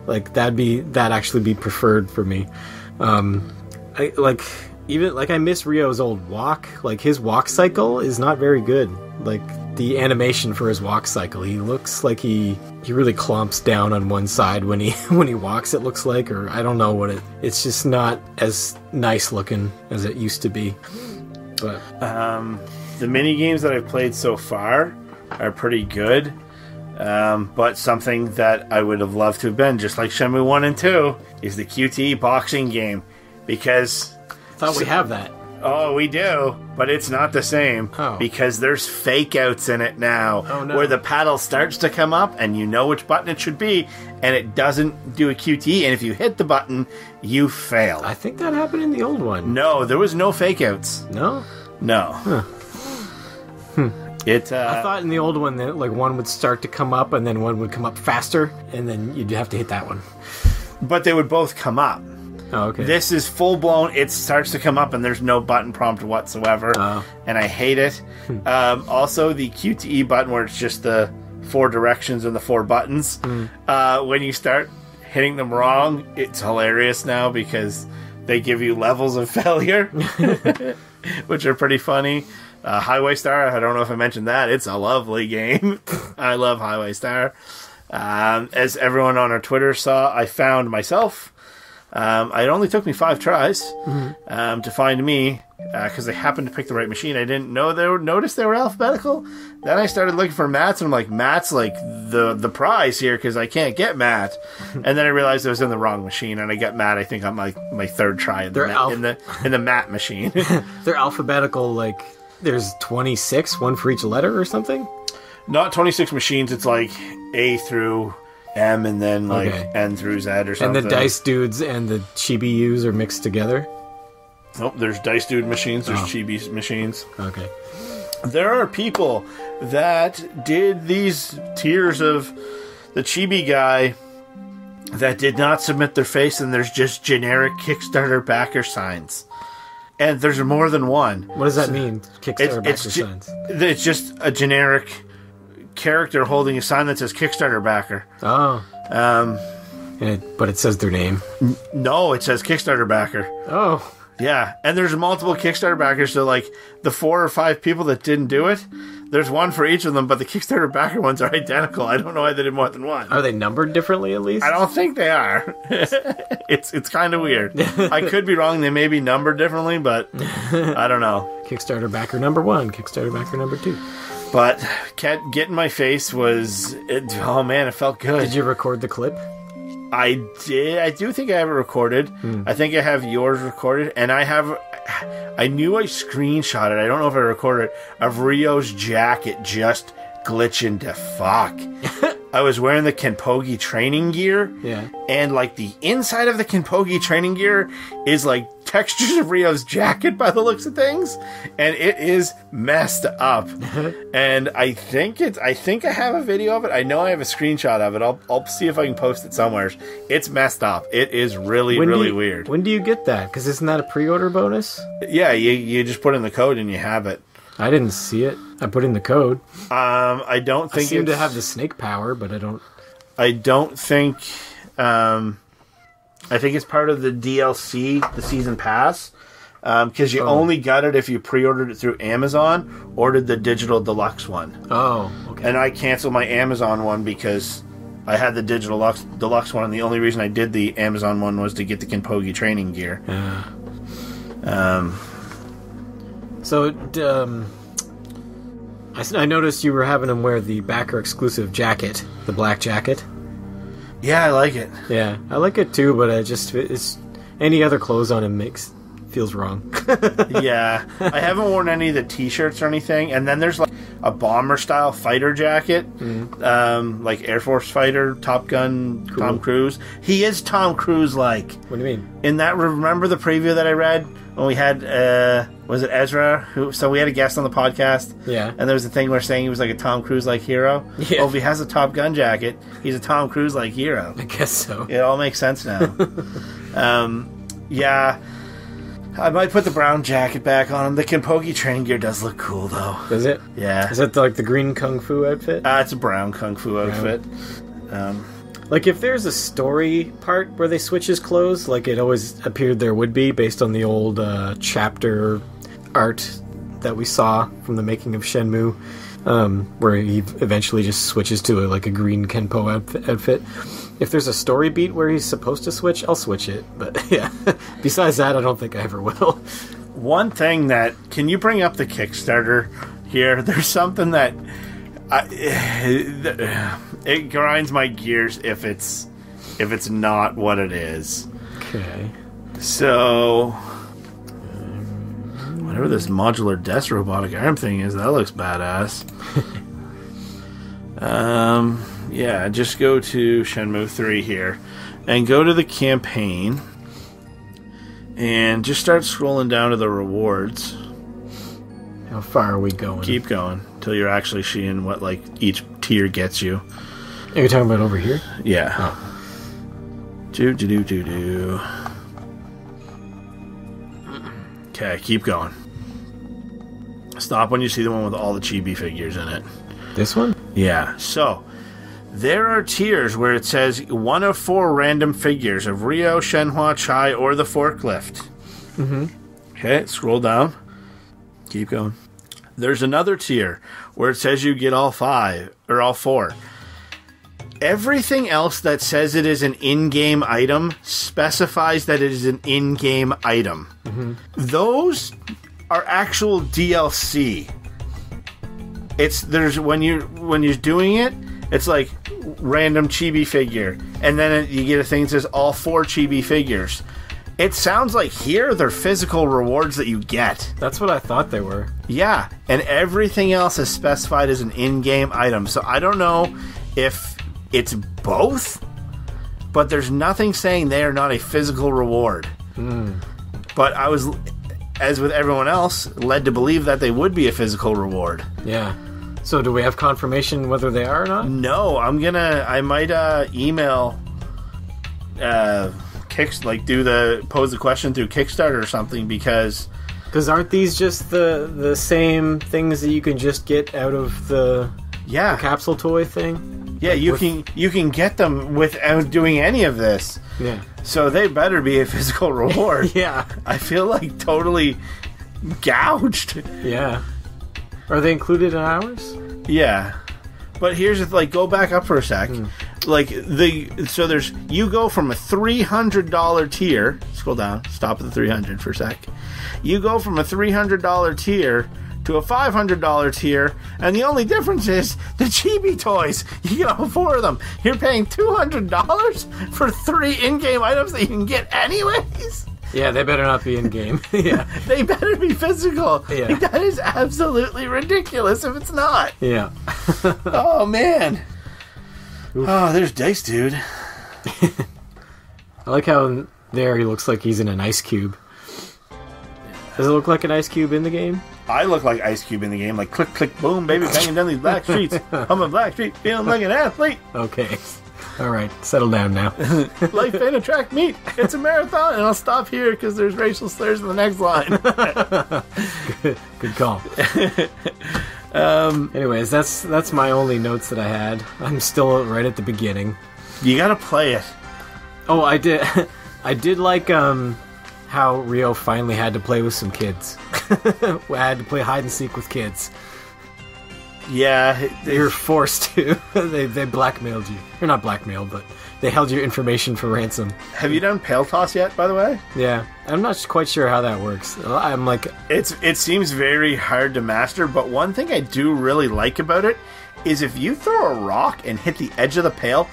Like, that'd actually be preferred for me. I miss Rio's old walk. Like, his walk cycle is not very good. Like, the animation for his walk cycle, he looks like he really clomps down on one side when he walks, it looks like, or I don't know what it's just not as nice looking as it used to be. But the mini games that I've played so far are pretty good. But something that I would have loved to have been, just like Shenmue 1 and 2, is the QTE boxing game. Because... I thought we have that. Oh, we do, but it's not the same. Oh. Because there's fake-outs in it now. Oh, no. Where the paddle starts to come up, and you know which button it should be, and it doesn't do a QTE, and if you hit the button, you fail. I think that happened in the old one. No, there was no fake-outs. No? No. Huh. I thought in the old one that like one would start to come up and then one would come up faster and then you'd have to hit that one. But they would both come up. Oh, okay. This is full blown. It starts to come up and there's no button prompt whatsoever. Oh. And I hate it. Also, the QTE button where it's just the 4 directions and the 4 buttons. When you start hitting them wrong, it's hilarious now because they give you levels of failure, which are pretty funny. Highway Star, I don't know if I mentioned that. It's a lovely game. I love Highway Star. As everyone on our Twitter saw, I found myself. It only took me 5 tries to find me, because I happened to pick the right machine. I didn't notice they were alphabetical. Then I started looking for Matt's, and I'm like, Matt's like the prize here, because I can't get Matt. And then I realized I was in the wrong machine, and I got Matt, I think, on my 3rd try in the Matt machine. They're alphabetical, like... There's 26, one for each letter or something? Not 26 machines, it's like A through M and then like N through Z or something. And the Dice Dudes and the Chibi U's are mixed together? Nope, there's Dice Dude machines, there's Chibi machines. Okay. There are people that did these tiers of the Chibi guy that did not submit their face, and there's just generic Kickstarter backer signs. And there's more than one. What does that mean? Kickstarter backer signs? It's just a generic character holding a sign that says Kickstarter backer. Oh. But it says their name. No, it says Kickstarter backer. Oh. Yeah, and there's multiple Kickstarter backers, so like the 4 or 5 people that didn't do it, there's one for each of them, but the Kickstarter backer ones are identical. I don't know why they did more than one. Are they numbered differently at least? I don't think they are. It's kind of weird. I could be wrong. They may be numbered differently, but I don't know. Kickstarter backer number 1, Kickstarter backer number 2. But Get in My Face was... oh man, it felt good. Did you record the clip? I did. I do think I have it recorded. I think I have yours recorded, and I knew I screenshot it. I don't know if I recorded it, of Rio's jacket just glitching to fuck. I was wearing the Kenpogi training gear, and like the inside of the Kenpogi training gear is like textures of Rio's jacket by the looks of things, and it is messed up. And I think I have a video of it. I know I have a screenshot of it. I'll see if I can post it somewhere. It's messed up. It is really weird. When do you get that? Because isn't that a pre-order bonus? Yeah, you just put in the code and you have it. I didn't see it. I put in the code. I don't think I seem to have the snake power, but I don't. I don't think. I think it's part of the DLC, the season pass, because you only got it if you pre-ordered it through Amazon, ordered the digital deluxe one. Oh, okay. And I canceled my Amazon one because I had the digital deluxe one, and the only reason I did the Amazon one was to get the Kenpogi training gear. So, I noticed you were having him wear the backer exclusive jacket, the black jacket. Yeah, I like it. Yeah, I like it too, but it's any other clothes on him feels wrong. Yeah, I haven't worn any of the t-shirts or anything, and then there's like a bomber style fighter jacket, like Air Force fighter, Top Gun, cool. Tom Cruise. He is Tom Cruise like. What do you mean? In that, remember the preview that I read when we had was it Ezra? So we had a guest on the podcast. Yeah. And there was a thing where saying he was like a Tom Cruise like hero. Yeah. Well, if he has a Top Gun jacket, he's a Tom Cruise like hero. I guess so. It all makes sense now. Yeah. I might put the brown jacket back on him. The Kenpogi training gear does look cool, though. Does it? Yeah. Is that like the green kung fu outfit? It's a brown kung fu outfit. Like, if there's a story part where they switch his clothes, like it always appeared there would be, based on the old chapter art that we saw from the making of Shenmue, where he eventually just switches to a green Kenpo outfit. If there's a story beat where he's supposed to switch, I'll switch it. But yeah, besides that, I don't think I ever will. One thing that... Can you bring up the Kickstarter here? There's something that... it grinds my gears if it's not what it is. Okay. So... whatever this modular desk robotic arm thing is, that looks badass. Yeah, just go to Shenmue 3 here. And go to the campaign. And just start scrolling down to the rewards. How far are we going? Keep going until you're actually seeing what like each tier gets you. Are you talking about over here? Yeah. Oh. Do. Okay, keep going. Stop when you see the one with all the chibi figures in it. This one? Yeah. So, there are tiers where it says 1 of 4 random figures of Ryo, Shenhua, Chai, or the forklift. Mm-hmm. Okay, scroll down. Keep going. There's another tier where it says you get all 5, or all 4. Everything else that says it is an in-game item specifies that it is an in-game item. Mm-hmm. Those are actual DLC. When you're doing it, it's like random chibi figure, and then you get a thing that says all 4 chibi figures. It sounds like here they're physical rewards that you get. That's what I thought they were. Yeah, and everything else is specified as an in-game item. So I don't know if it's both, but there's nothing saying they are not a physical reward. But I was, as with everyone else, led to believe that they would be a physical reward. Yeah. So do we have confirmation whether they are or not? No, I might email pose the question through Kickstarter or something, because aren't these just the same things that you can just get out of the capsule toy thing? Yeah, you can get them without doing any of this. Yeah. So they better be a physical reward. Yeah. I feel like totally gouged. Yeah. Are they included in ours? Yeah. But here's the like go back up for a sec. Like you go from a $300 tier, scroll down, stop at the 300 for a sec. You go from a $300 tier to a $500 tier, and the only difference is the chibi toys. You get all 4 of them. You're paying $200 for 3 in-game items that you can get anyways. Yeah, they better not be in-game. Yeah. They better be physical. Yeah. Like, that is absolutely ridiculous if it's not. Yeah. Oh, man. Oof. Oh, there's Dice Dude. I like how there he looks like he's in an ice cube. Does it look like an ice cube in the game? I look like Ice Cube in the game. Like, click, click, boom, baby, banging down these black streets. I'm a black street, feeling like an athlete. Okay. All right, settle down now. Life ain't a track meet. It's a marathon, and I'll stop here because there's racial slurs in the next line. Good call. Anyways, that's my only notes that I had. I'm still right at the beginning. You gotta play it. Oh, I did. I did like how Rio finally had to play with some kids. I had to play hide and seek with kids. Yeah, they were forced to. They blackmailed you. You're not blackmailed, but they held your information for ransom. Have you done Pale Toss yet, by the way? Yeah, I'm not quite sure how that works. I'm like, it seems very hard to master, but one thing I do really like about it is if you throw a rock and hit the edge of the pail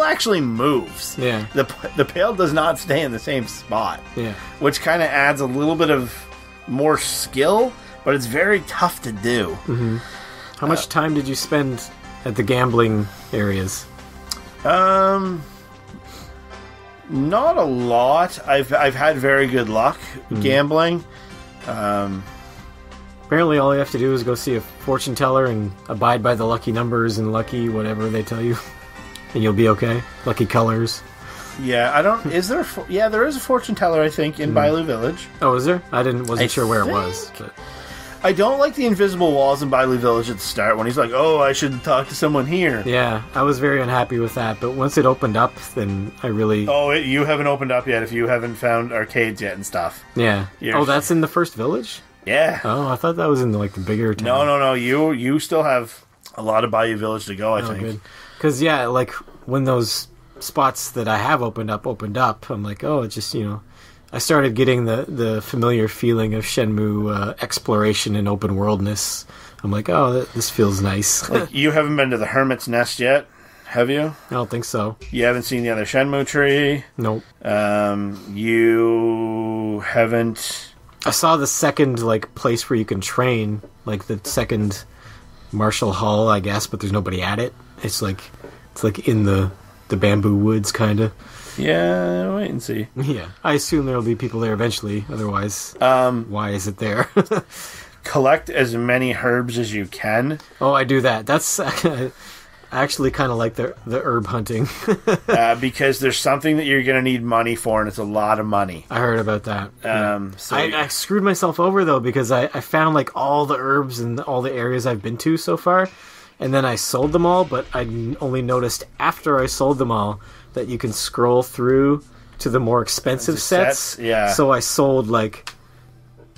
actually moves. Yeah. The pail does not stay in the same spot. Yeah. Which kind of adds a little bit of more skill, but it's very tough to do. Mm-hmm. How much time did you spend at the gambling areas? Not a lot. I've had very good luck gambling. Apparently all you have to do is go see a fortune teller and abide by the lucky numbers and lucky whatever they tell you, and you'll be okay. Lucky colors. Yeah, I don't... Is there... Yeah, there is a fortune teller, I think, in Bailu Village. Oh, is there? Wasn't sure where it was. But... I don't like the invisible walls in Bailu Village at the start when he's like, oh, I should talk to someone here. Yeah, I was very unhappy with that, but once it opened up, then I really... Oh, you haven't opened up yet if you haven't found arcades yet and stuff. Yeah. Oh, that's in the first village? Yeah. Oh, I thought that was in the bigger town. No. You still have a lot of Bayou Village to go, I think. Because, yeah, like, when those spots that I have opened up, I'm like, oh, it's just, I started getting the familiar feeling of Shenmue exploration and open worldness. I'm like, oh, this feels nice. Like, you haven't been to the Hermit's Nest yet, have you? I don't think so. You haven't seen the other Shenmue tree? Nope. You haven't... I saw the second, like, place where you can train, like the second martial hall, I guess, but there's nobody at it. It's like in the bamboo woods, kind of. Yeah, wait and see. Yeah, I assume there'll be people there eventually. Otherwise, why is it there? Collect as many herbs as you can. Oh, I do that. That's I actually kind of like the herb hunting. Because there's something that you're going to need money for, and it's a lot of money. I heard about that. So I screwed myself over, though, because I found like all the herbs in all the areas I've been to so far, and then I sold them all, but I only noticed after I sold them all that you can scroll through to the more expensive sets. Yeah. So I sold like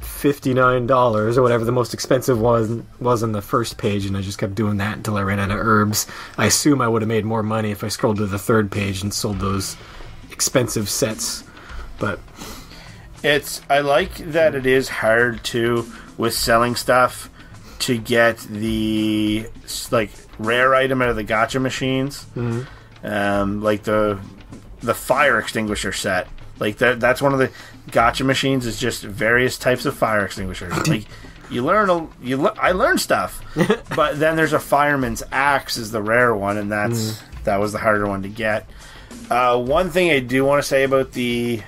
$59 or whatever the most expensive one was on the first page, and I just kept doing that until I ran out of herbs. I assume I would have made more money if I scrolled to the third page and sold those expensive sets. But I like that it is hard to, with selling stuff, to get the like rare item out of the gacha machines. Mm-hmm. Like the fire extinguisher set, like that's one of the gacha machines. Is just various types of fire extinguishers. Like I learned stuff, but then there's a fireman's axe is the rare one, and that was the harder one to get. One thing I do want to say about and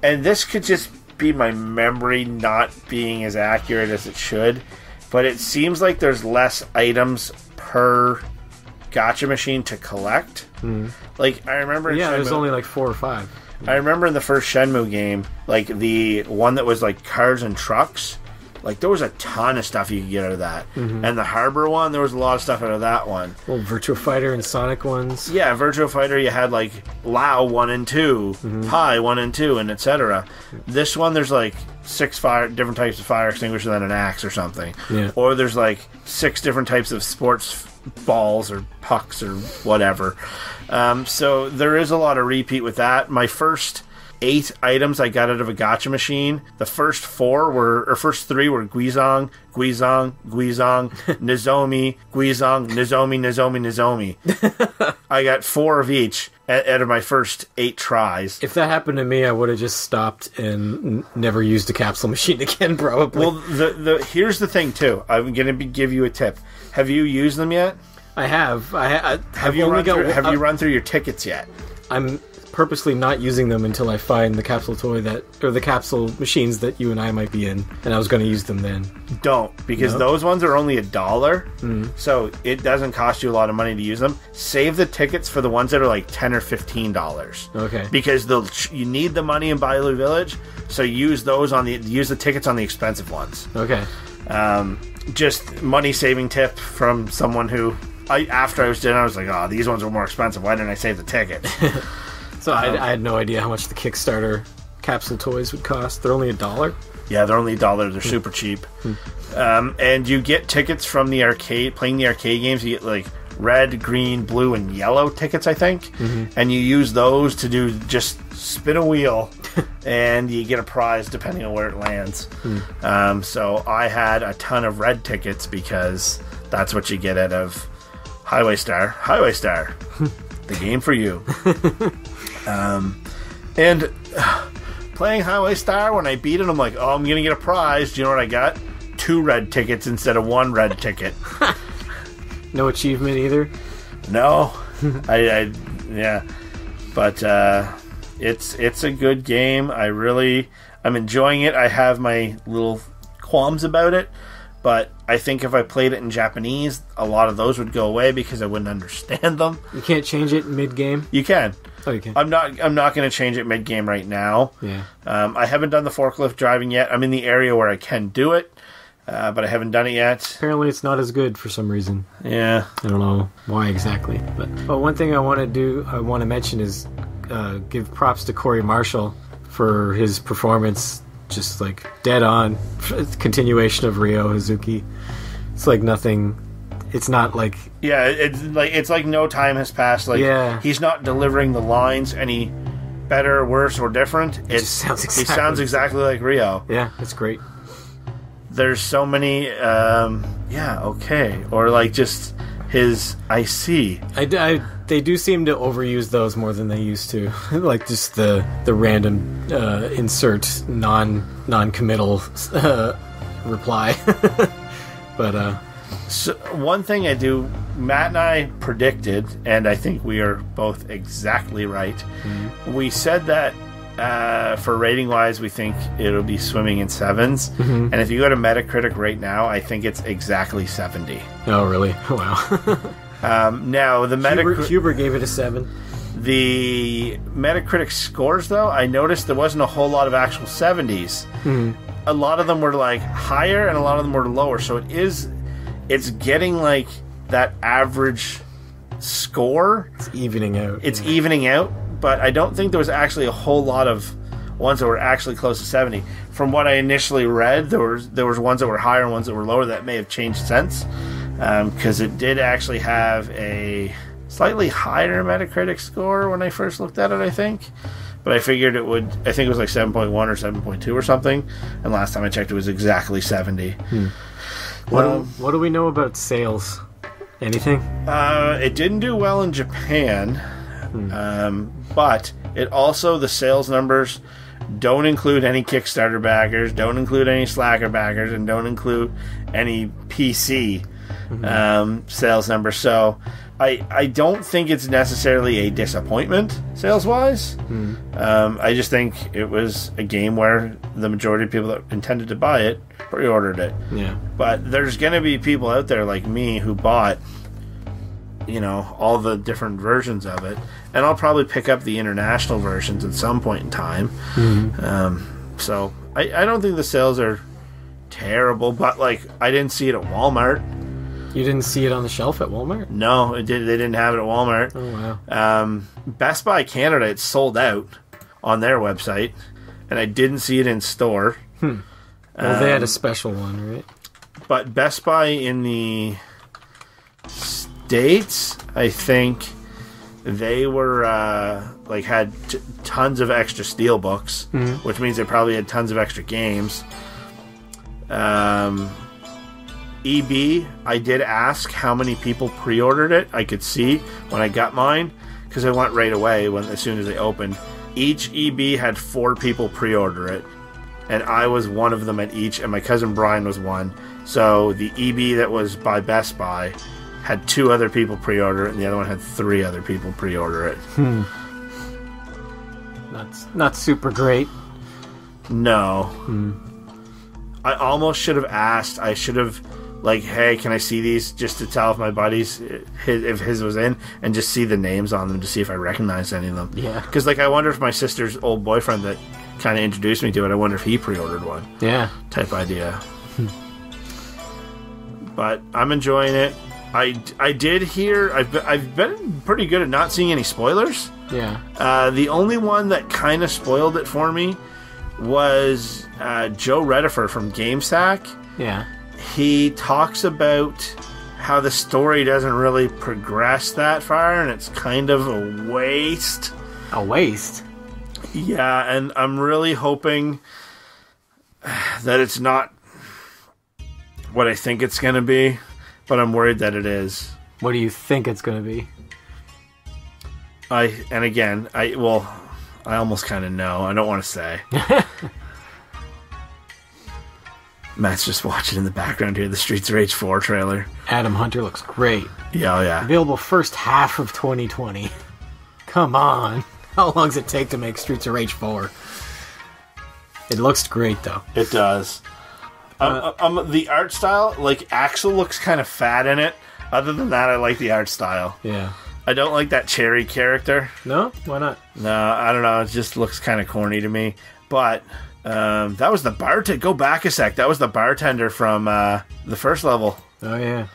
this could just be my memory not being as accurate as it should, but it seems like there's less items per gacha machine to collect. Like, I remember in yeah, Shenmue, there's only like 4 or 5. I remember in the first Shenmue game, like the one that was like cars and trucks, like there was a ton of stuff you could get out of that. And the harbor one, there was a lot of stuff out of that one. Well, Virtua Fighter and Sonic ones. Yeah, Virtua Fighter, you had like Lao 1 and 2, Pi 1 and 2, and etc. This one, there's like 6 different types of fire extinguisher than an axe or something. Yeah. Or there's like 6 different types of sports balls or pucks or whatever. So there is a lot of repeat with that. My first 8 items I got out of a gacha machine. The first 3 were Guizong, Nozomi, Guizong, Nozomi. I got 4 of each out of my first 8 tries. If that happened to me, I would have just stopped and never used a capsule machine again, probably. Well, here's the thing, too. I'm going to give you a tip. Have you used them yet? I have. Have you run through your tickets yet? I'm purposely not using them until I find the capsule toy or the capsule machines that you and I might be in, and I was going to use them then. Don't, because those ones are only $1, so it doesn't cost you a lot of money to use them. Save the tickets for the ones that are like $10 or $15. Okay. Because you need the money in Bailu Village, so use the tickets on the expensive ones. Okay. Just money saving tip from someone who after I was done, I was like, oh, these ones were more expensive. Why didn't I save the ticket? So I had no idea how much the Kickstarter capsule toys would cost. They're only $1? Yeah, they're only $1. They're super cheap. And you get tickets from the arcade, playing the arcade games. You get like red, green, blue, and yellow tickets, I think. And you use those to just spin a wheel, and you get a prize depending on where it lands. So I had a ton of red tickets because that's what you get out of Highway Star. Highway Star, the game for you. And playing Highway Star, when I beat it, I'm like, oh, I'm going to get a prize. Do you know what I got? 2 red tickets instead of 1 red ticket. No achievement either? No. Yeah. But it's a good game. I'm enjoying it. I have my little qualms about it. But I think if I played it in Japanese, a lot of those would go away because I wouldn't understand them. You can't change it mid-game? You can. Oh, you can. I'm not going to change it mid-game right now. Yeah. I haven't done the forklift driving yet. I'm in the area where I can do it, but I haven't done it yet. Apparently it's not as good for some reason. Yeah. I don't know why exactly. But one thing I want to mention is give props to Corey Marshall for his performance. Just like dead on continuation of Ryo Hazuki. It's like nothing. It's not like it's like no time has passed. Like he's not delivering the lines, and better, worse, or different. He sounds exactly like Rio. Yeah, it's great. There's so many, okay, or like just his I see. They do seem to overuse those more than they used to, like just the random insert non-committal reply. But so one thing Matt and I predicted, and I think we are both exactly right. Mm-hmm. We said that for rating wise, we think it'll be swimming in 7s. Mm-hmm. And if you go to Metacritic right now, I think it's exactly 70. Oh, really? Wow. Now the Huber gave it a 7. The Metacritic scores, though, I noticed there wasn't a whole lot of actual 70s. Mm-hmm. A lot of them were like higher, and a lot of them were lower. So it's getting like that average score. It's evening out. Evening out. But I don't think there was actually a whole lot of ones that were actually close to 70. From what I initially read, there was ones that were higher and ones that were lower. That may have changed since, because it did actually have a slightly higher Metacritic score when I first looked at it, I think. But I figured it would. I think it was like 7.1 or 7.2 or something. And last time I checked, it was exactly 70. What do we know about sales? Anything? It didn't do well in Japan. But it also, the sales numbers don't include any Kickstarter backers, don't include any Slacker backers, and don't include any PC sales numbers. So I don't think it's necessarily a disappointment sales-wise. I just think it was a game where the majority of people that intended to buy it pre-ordered it. Yeah. But there's going to be people out there like me who bought all the different versions of it, and I'll probably pick up the international versions at some point in time. So I don't think the sales are terrible, but like I didn't see it at Walmart. You didn't see it on the shelf at Walmart? No, they didn't have it at Walmart. Oh wow. Best Buy Canada, it's sold out on their website, and I didn't see it in store. Well, they had a special one, right? But Best Buy in the States, I think they were had tons of extra steel books, which means they probably had tons of extra games. EB, I did ask how many people pre-ordered it. I could see when I got mine, because I went right away as soon as they opened. Each EB had 4 people pre-order it, and I was one of them at each, and my cousin Brian was one. So the EB that was by Best Buy had 2 other people pre-order it, and the other one had 3 other people pre-order it. Not super great. No. I almost should have asked. I should have, hey, can I see these, just to tell if my buddies, if his was in, and just see the names on them to see if I recognize any of them. Yeah. Because, I wonder if my sister's old boyfriend that kind of introduced me to it, I wonder if he pre-ordered one. Yeah. Type idea. But I'm enjoying it. I did hear, I've been pretty good at not seeing any spoilers. Yeah. The only one that kind of spoiled it for me was Joe Redifer from GameStack. Yeah. He talks about how the story doesn't really progress that far, and it's kind of a waste. A waste? Yeah, and I'm really hoping that it's not what I think it's going to be, but I'm worried that it is. What do you think it's going to be? I almost kind of know. I don't want to say. Matt's just watching in the background here, the Streets of Rage 4 trailer. Adam Hunter looks great. Yeah, oh yeah. Available first half of 2020. Come on. How long does it take to make Streets of Rage 4? It looks great, though. It does. The art style, Axel looks kind of fat in it. Other than that, I like the art style. Yeah. I don't like that Cherry character. No? Why not? No, I don't know. It just looks kind of corny to me. But that was the bartender. Go back a sec. That was the bartender from the first level. Oh, yeah.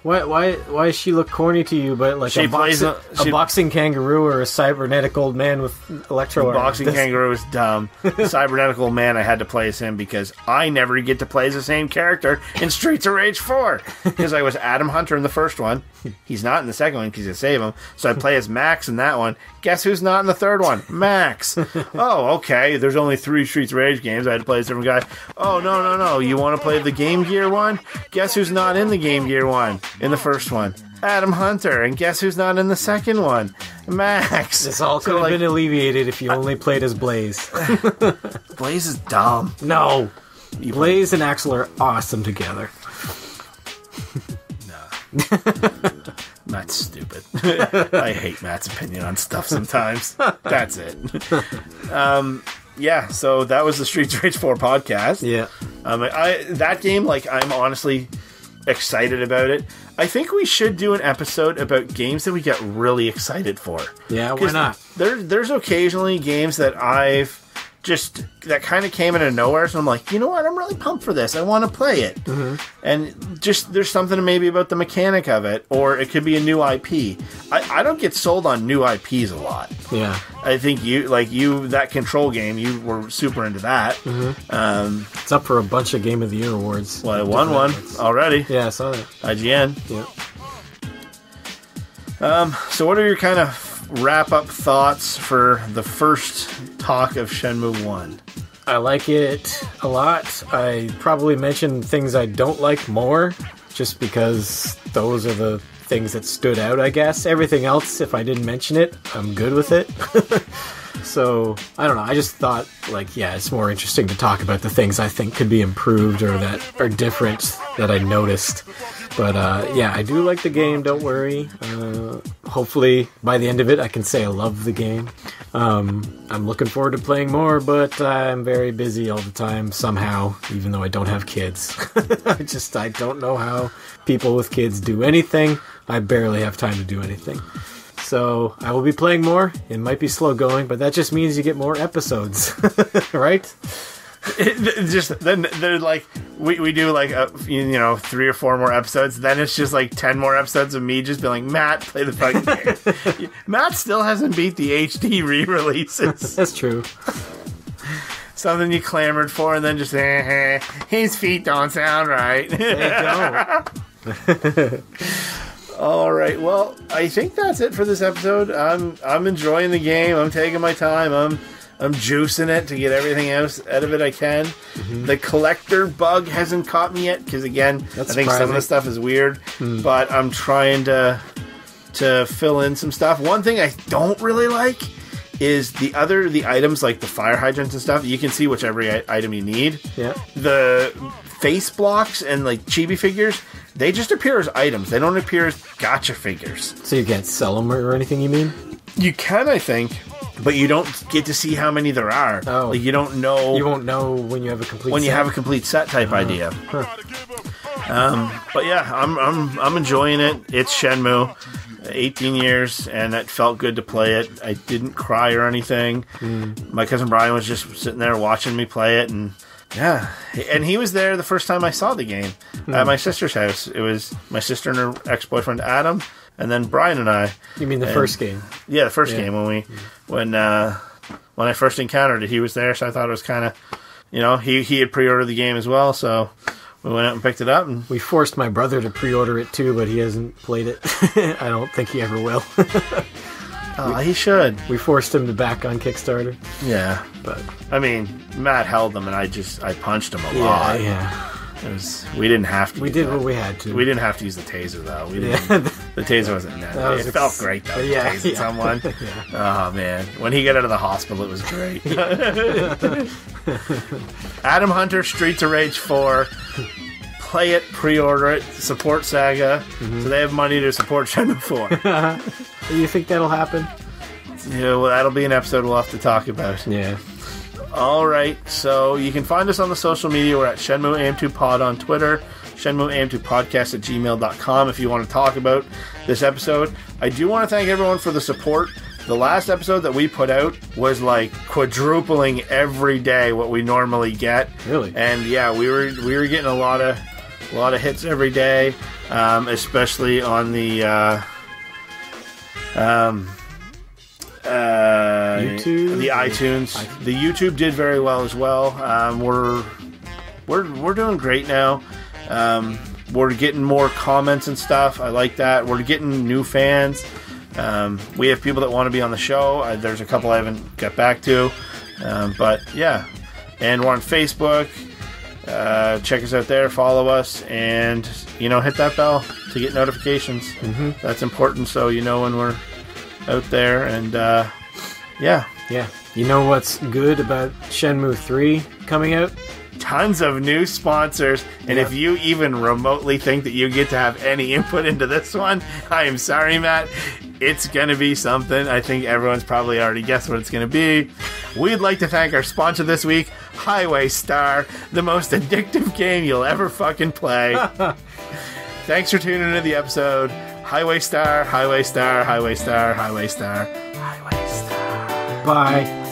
Why does she look corny to you? But like a boxing kangaroo or a cybernetic old man with electro arms. Boxing kangaroo is dumb. The cybernetic old man, I had to play as him because I never get to play as the same character in Streets of Rage 4. Because I was Adam Hunter in the first one. He's not in the second one because you save him. So I play as Max in that one. Guess who's not in the third one? Max. Oh, okay. There's only 3 Streets of Rage games. I had to play as a different guy. Oh, no. You want to play the Game Gear one? Guess who's not in the Game Gear one? In the first one, Adam Hunter, and guess who's not in the second one? Max. This all could have been alleviated if you only played as Blaze. Blaze is dumb. No, Blaze and Axel are awesome together. Nah. Matt's stupid. I hate Matt's opinion on stuff sometimes. That's it. Yeah, so that was the Streets of Rage 4 podcast. Yeah. That game, like, I'm honestly excited about it. I think we should do an episode about games that we get really excited for. Yeah, why not? There's occasionally games that that kind of came out of nowhere, so I'm like, you know what, I'm really pumped for this. I want to play it. Mm-hmm. And just, there's something maybe about the mechanic of it, or it could be a new IP. I don't get sold on new IPs a lot. Yeah. I think that Control game, you were super into that. Mm-hmm. It's up for a bunch of Game of the Year awards. Well, it won one already. Yeah, I saw that. IGN. Yeah. So what are your kind of wrap-up thoughts for the first talk of Shenmue 1? I like it a lot. I probably mentioned things I don't like more, just because those are the things that stood out, I guess. Everything else, if I didn't mention it, I'm good with it. So, I don't know. I just thought, it's more interesting to talk about the things I think could be improved or that are different that I noticed. But, I do like the game, don't worry. Hopefully, by the end of it, I can say I love the game. I'm looking forward to playing more, but I'm very busy all the time, somehow, even though I don't have kids. I don't know how people with kids do anything. I barely have time to do anything. So, I will be playing more. It might be slow going, but that just means you get more episodes, right? Then they're like, we do 3 or 4 more episodes. Then it's just 10 more episodes of me just being like, Matt, play the fucking game. Matt still hasn't beat the HD re-releases. That's true. Something you clamored for, and then just his feet don't sound right. They don't. All right. Well, I think that's it for this episode. I'm enjoying the game. I'm taking my time. I'm juicing it to get everything else out of it I can. Mm-hmm. The collector bug hasn't caught me yet because, again, that's I think surprising. some of the stuff is weird. But I'm trying to fill in some stuff. One thing I don't really like is the items like the fire hydrants and stuff. You can see whichever item you need. Yeah. The face blocks and chibi figures, they just appear as items. They don't appear as gacha figures. So you can't sell them or anything, you mean? You can, I think. But you don't get to see how many there are. Oh. You don't know. You won't know when you have a complete when set. you have a complete set type idea. Huh. But yeah, I'm enjoying it. It's Shenmue, 18 years, and it felt good to play it. I didn't cry or anything. My cousin Brian was just sitting there watching me play it, and yeah, and he was there the first time I saw the game at my sister's house. It was my sister and her ex-boyfriend Adam. And then Brian and I. You mean the first game? Yeah, the first game when I first encountered it, he was there. So I thought it was kind of, he had pre-ordered the game as well. So we went out and picked it up. And we forced my brother to pre-order it too, but he hasn't played it. I don't think he ever will. He should. We forced him to back on Kickstarter. Yeah, but I mean, Matt held them, and I punched him a lot. Yeah. We didn't have to. We did what we had to. We didn't have to use the taser though. We didn't. The taser wasn't necessary. It felt great though. Yeah, tasing someone. Yeah. Oh man, when he got out of the hospital, it was great. Adam Hunter, Streets of Rage 4. Play it, pre-order it, support Saga, so they have money to support Shenmue 4. You think that'll happen? Yeah, well, that'll be an episode we'll have to talk about. Yeah. Alright, so you can find us on the social media. We're at Shenmue AM2 Pod on Twitter, Shenmue AM2 Podcast at gmail.com if you want to talk about this episode. I do want to thank everyone for the support. The last episode that we put out was quadrupling every day what we normally get. Really? And yeah, we were getting a lot of hits every day. especially on the YouTube? the iTunes. The YouTube did very well as well. We're doing great now. We're getting more comments and stuff. I like that. We're getting new fans. We have people that want to be on the show. There's a couple I haven't got back to. But yeah. And we're on Facebook. Check us out there. Follow us. And, hit that bell to get notifications. Mm-hmm. That's important so you know when we're out there. And, yeah. Yeah. You know what's good about Shenmue 3 coming out? Tons of new sponsors, and if you even remotely think that you get to have any input into this one, I am sorry, Matt. It's going to be something. I think everyone's probably already guessed what it's going to be. We'd like to thank our sponsor this week, Highway Star, the most addictive game you'll ever fucking play. Thanks for tuning into the episode. Highway Star, Highway Star, Highway Star, Highway Star, Highway Star. Bye.